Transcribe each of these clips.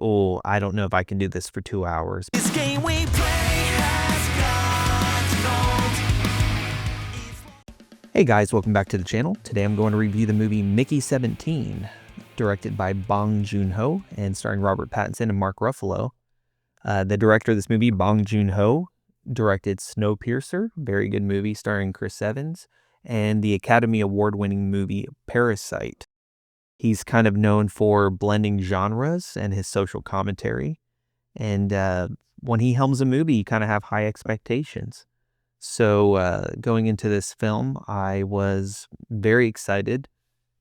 oh, I don't know if I can do this for 2 hours. This game we play has got gold. Hey guys, welcome back to the channel. Today I'm going to review the movie Mickey 17, directed by Bong Joon-ho and starring Robert Pattinson and Mark Ruffalo. The director of this movie, Bong Joon-ho, directed Snowpiercer, very good movie starring Chris Evans, and the Academy Award-winning movie Parasite. He's kind of known for blending genres and his social commentary. And when he helms a movie, you kind of have high expectations. So going into this film, I was very excited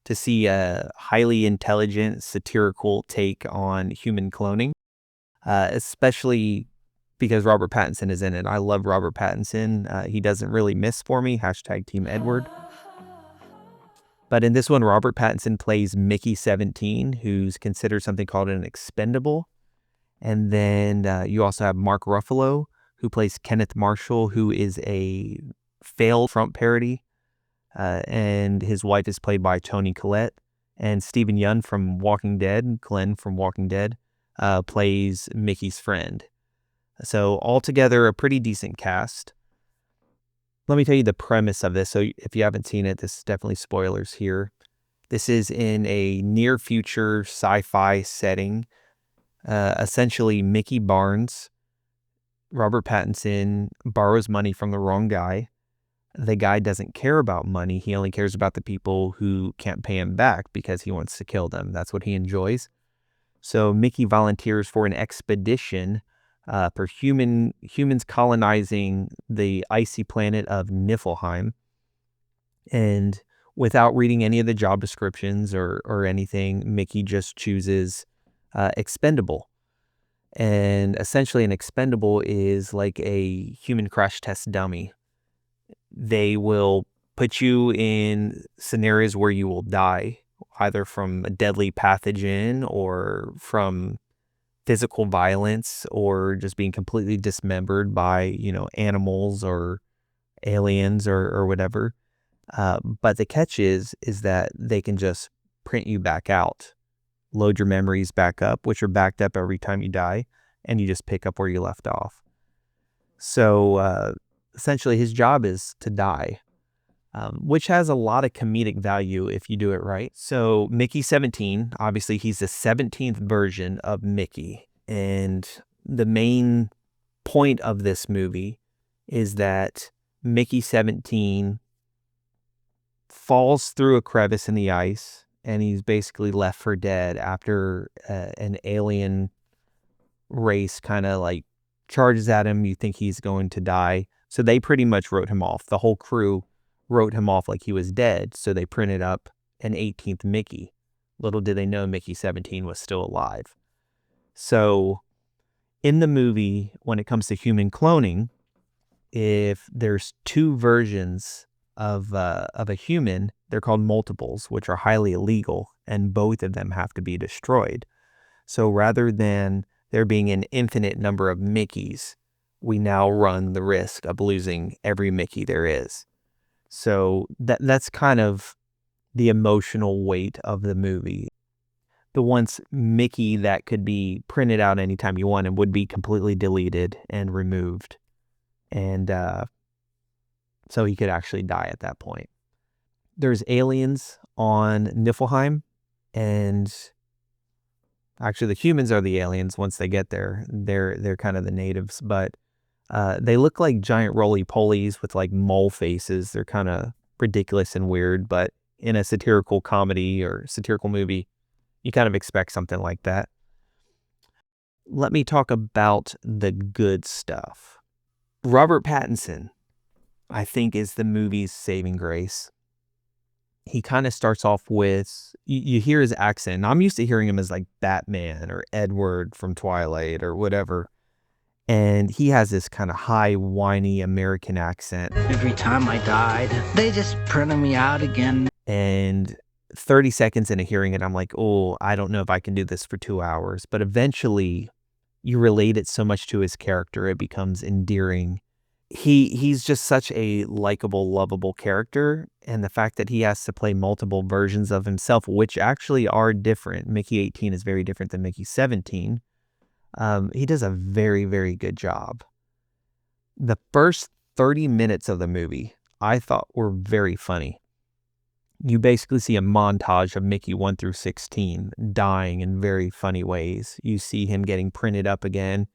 to see a highly intelligent, satirical take on human cloning, especially because Robert Pattinson is in it. I love Robert Pattinson. He doesn't really miss for me. # Team Edward. But in this one, Robert Pattinson plays Mickey 17, who's considered something called an expendable. And then you also have Mark Ruffalo, who plays Kenneth Marshall, who is a failed Trump parody. And his wife is played by Toni Collette. And Stephen Yeun from Walking Dead, Glenn from Walking Dead, plays Mickey's friend. So altogether, a pretty decent cast. Let me tell you the premise of this. So if you haven't seen it, this is definitely spoilers here. This is in a near future sci-fi setting. Essentially, Mickey Barnes, Robert Pattinson, borrows money from the wrong guy. The guy doesn't care about money. He only cares about the people who can't pay him back because he wants to kill them. That's what he enjoys. So Mickey volunteers for an expedition for humans colonizing the icy planet of Niflheim. And without reading any of the job descriptions or anything, Mickey just chooses expendable. And essentially an expendable is like a human crash test dummy. They will put you in scenarios where you will die, either from a deadly pathogen or from physical violence or just being completely dismembered by, animals or aliens or whatever. But the catch is that they can just print you back out, load your memories back up, which are backed up every time you die, and you just pick up where you left off. So essentially his job is to die, which has a lot of comedic value if you do it right. So Mickey 17, obviously he's the 17th version of Mickey. And the main point of this movie is that Mickey 17 falls through a crevice in the ice and he's basically left for dead after an alien race kind of like charges at him. You think he's going to die. So they pretty much wrote him off. The whole crew wrote him off like he was dead. So they printed up an 18th Mickey. Little did they know Mickey 17 was still alive. So in the movie, when it comes to human cloning, if there's two versions of a human, they're called multiples, which are highly illegal, and both of them have to be destroyed. So rather than there being an infinite number of Mickeys, we now run the risk of losing every Mickey there is. So that's kind of the emotional weight of the movie. The once Mickey that could be printed out anytime you want and would be completely deleted and removed. And so he could actually die at that point. There's aliens on Niflheim, and actually the humans are the aliens once they get there. They're kind of the natives, but they look like giant roly-polies with like mole faces. They're kind of ridiculous and weird, but in a satirical comedy or satirical movie, you kind of expect something like that. Let me talk about the good stuff. Robert Pattinson, I think, is the movie's saving grace. He kind of starts off with, you hear his accent, and I'm used to hearing him as like Batman or Edward from Twilight or whatever. And he has this kind of high, whiny American accent. Every time I died, they just printed me out again. And 30 seconds into hearing it, I'm like, oh, I don't know if I can do this for 2 hours. But eventually, you relate it so much to his character, it becomes endearing. He's just such a likable, lovable character. And the fact that he has to play multiple versions of himself, which actually are different. Mickey 18 is very different than Mickey 17. He does a very, very good job. The first 30 minutes of the movie I thought were very funny. You basically see a montage of Mickey 1 through 16 dying in very funny ways. You see him getting printed up again,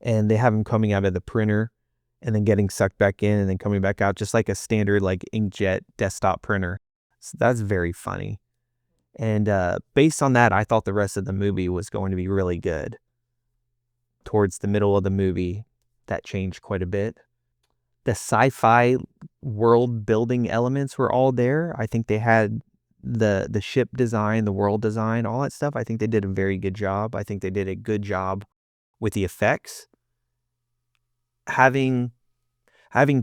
and they have him coming out of the printer and then getting sucked back in and then coming back out, just like a standard like inkjet desktop printer. So that's very funny. And based on that, I thought the rest of the movie was going to be really good. Towards the middle of the movie, that changed quite a bit. The sci-fi world building elements were all there. I think they had the ship design, the world design, all that stuff. I think they did a very good job. I think they did a good job with the effects. Having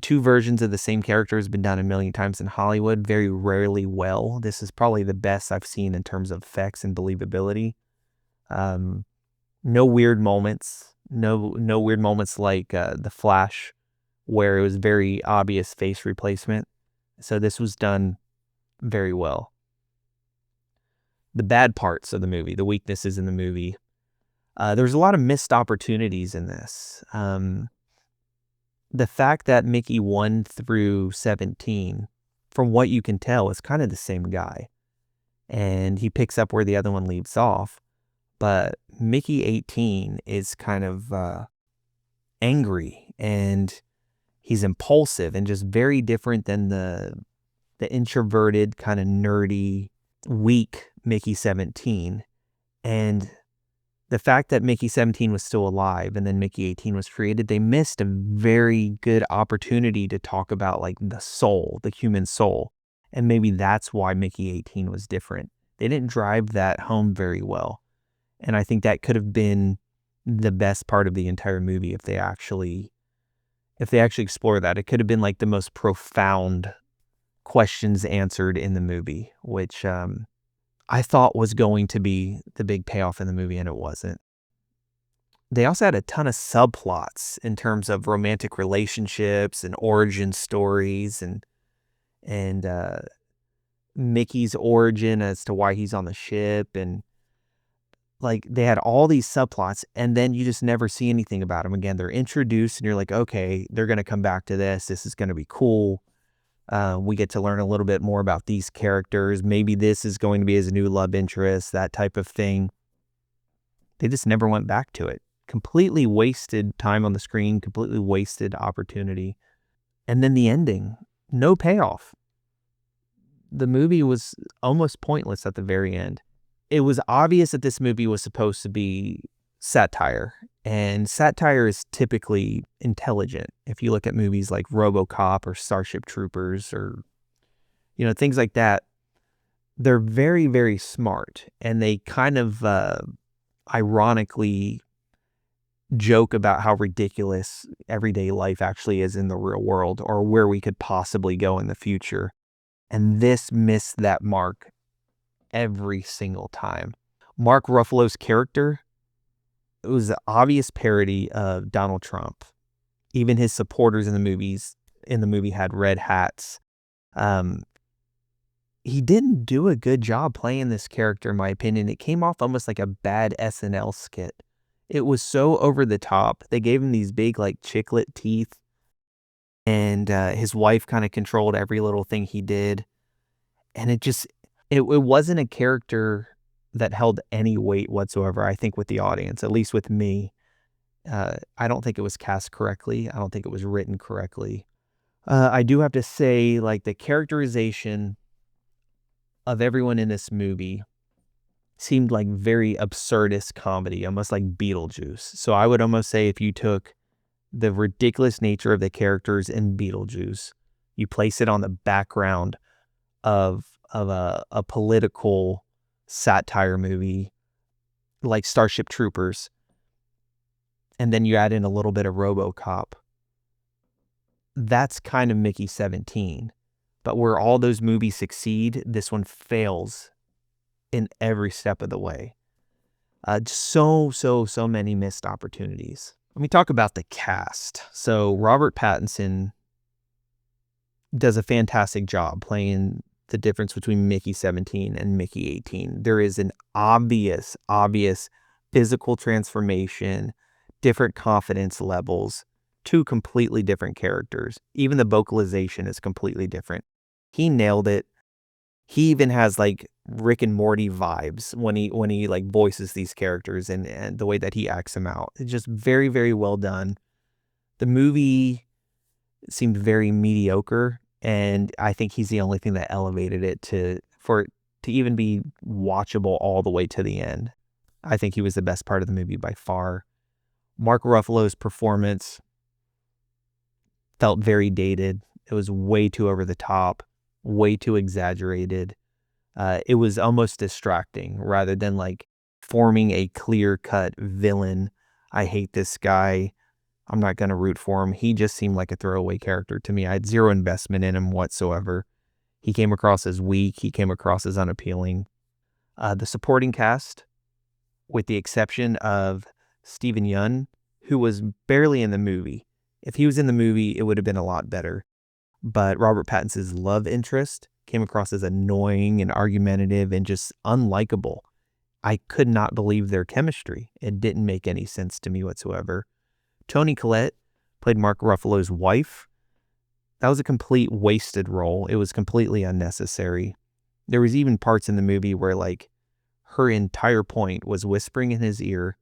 two versions of the same character has been done a million times in Hollywood, very rarely well. This is probably the best I've seen in terms of effects and believability. No weird moments. No weird moments like The Flash, where it was very obvious face replacement. So this was done very well. The bad parts of the movie, the weaknesses in the movie, there's a lot of missed opportunities in this. The fact that Mickey 1 through 17, from what you can tell, is kind of the same guy. And he picks up where the other one leaves off. But Mickey 18 is kind of angry, and he's impulsive and just very different than the introverted, kind of nerdy, weak Mickey 17. And the fact that Mickey 17 was still alive and then Mickey 18 was created, they missed a very good opportunity to talk about like the soul, the human soul. And maybe that's why Mickey 18 was different. They didn't drive that home very well. And I think that could have been the best part of the entire movie if they actually explore that. It could have been like the most profound questions answered in the movie, which I thought was going to be the big payoff in the movie, and it wasn't. They also had a ton of subplots in terms of romantic relationships and origin stories and Mickey's origin as to why he's on the ship, and like they had all these subplots, and then you just never see anything about them again. They're introduced and you're like, okay, they're going to come back to this. This is going to be cool. We get to learn a little bit more about these characters. Maybe this is going to be his new love interest, that type of thing. They just never went back to it. Completely wasted time on the screen, completely wasted opportunity. And then the ending, no payoff. The movie was almost pointless at the very end. It was obvious that this movie was supposed to be satire, and satire is typically intelligent. If you look at movies like RoboCop or Starship Troopers or, things like that, they're very, very smart, and they kind of ironically joke about how ridiculous everyday life actually is in the real world or where we could possibly go in the future. And this missed that mark every single time. Mark Ruffalo's character, it was an obvious parody of Donald Trump. Even his supporters in the movie had red hats. He didn't do a good job playing this character, in my opinion. It came off almost like a bad SNL skit. It was so over the top. They gave him these big like chiclet teeth, and his wife kind of controlled every little thing he did. And it wasn't a character that held any weight whatsoever, I think, with the audience, at least with me. I don't think it was cast correctly. I don't think it was written correctly. I do have to say, like, the characterization of everyone in this movie seemed like very absurdist comedy, almost like Beetlejuice. So I would almost say if you took the ridiculous nature of the characters in Beetlejuice, you place it on the background of a political satire movie like Starship Troopers, and then you add in a little bit of RoboCop, that's kind of Mickey 17. But where all those movies succeed, this one fails in every step of the way. Just so many missed opportunities. Let me talk about the cast. So Robert Pattinson does a fantastic job playing the difference between Mickey 17 and Mickey 18. There is an obvious physical transformation, different confidence levels, two completely different characters. Even the vocalization is completely different. He nailed it. He even has like Rick and Morty vibes when he like voices these characters and the way that he acts them out. It's just very, very well done. The movie seemed very mediocre, and I think he's the only thing that elevated it to even be watchable all the way to the end. I think he was the best part of the movie by far. Mark Ruffalo's performance felt very dated. It was way too over the top, way too exaggerated. It was almost distracting rather than like forming a clear-cut villain. I hate this guy. I'm not going to root for him. He just seemed like a throwaway character to me. I had zero investment in him whatsoever. He came across as weak. He came across as unappealing. The supporting cast, with the exception of Steven Yeun, who was barely in the movie. If he was in the movie, it would have been a lot better. But Robert Pattinson's love interest came across as annoying and argumentative and just unlikable. I could not believe their chemistry. It didn't make any sense to me whatsoever. Toni Collette played Mark Ruffalo's wife. That was a complete wasted role. It was completely unnecessary. There was even parts in the movie where like her entire point was whispering in his ear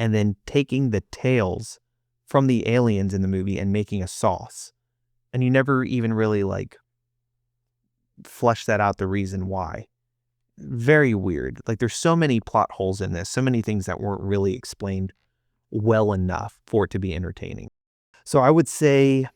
and then taking the tails from the aliens in the movie and making a sauce. And you never even really like flesh that out, the reason why. Very weird. Like there's so many plot holes in this, so many things that weren't really explained well enough for it to be entertaining. So I would say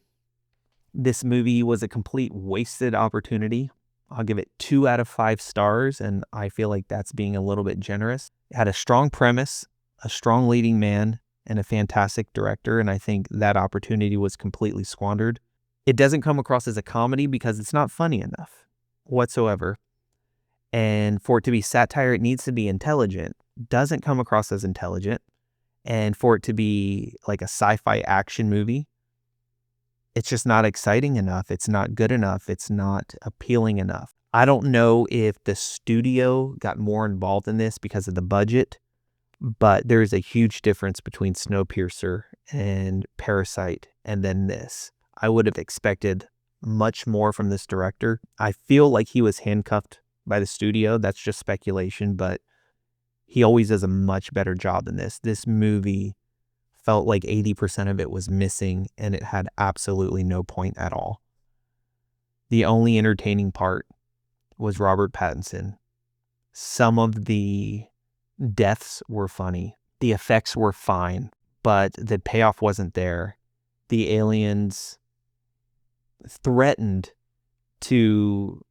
this movie was a complete wasted opportunity. I'll give it 2 out of 5 stars, and I feel like that's being a little bit generous. It had a strong premise, a strong leading man, and a fantastic director, and I think that opportunity was completely squandered. It doesn't come across as a comedy because it's not funny enough whatsoever. And for it to be satire, it needs to be intelligent. Doesn't come across as intelligent. And for it to be like a sci-fi action movie, it's just not exciting enough. It's not good enough. It's not appealing enough. I don't know if the studio got more involved in this because of the budget, but there is a huge difference between Snowpiercer and Parasite and then this. I would have expected much more from this director. I feel like he was handcuffed by the studio. That's just speculation, but he always does a much better job than this. This movie felt like 80% of it was missing, and it had absolutely no point at all. The only entertaining part was Robert Pattinson. Some of the deaths were funny. The effects were fine, but the payoff wasn't there. The aliens threatened to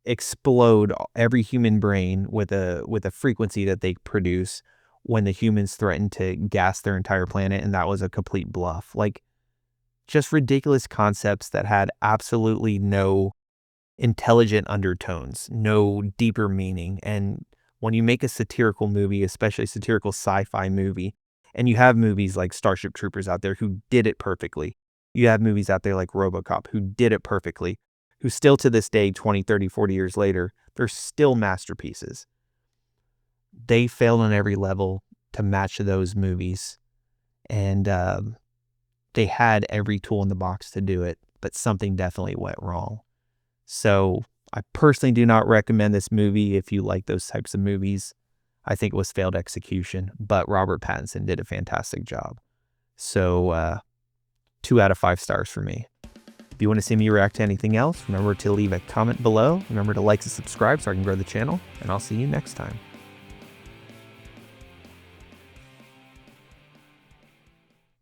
explode every human brain with a frequency that they produce when the humans threatened to gas their entire planet, and that was a complete bluff. Like, just ridiculous concepts that had absolutely no intelligent undertones, no deeper meaning. And when you make a satirical movie, especially a satirical sci-fi movie, and you have movies like Starship Troopers out there who did it perfectly. You have movies out there like RoboCop who did it perfectly, who still to this day, 20, 30, 40 years later, they're still masterpieces. They failed on every level to match those movies. And they had every tool in the box to do it, but something definitely went wrong. So I personally do not recommend this movie if you like those types of movies. I think it was failed execution, but Robert Pattinson did a fantastic job. So 2 out of 5 stars for me. If you want to see me react to anything else, remember to leave a comment below. Remember to like and subscribe so I can grow the channel, and I'll see you next time.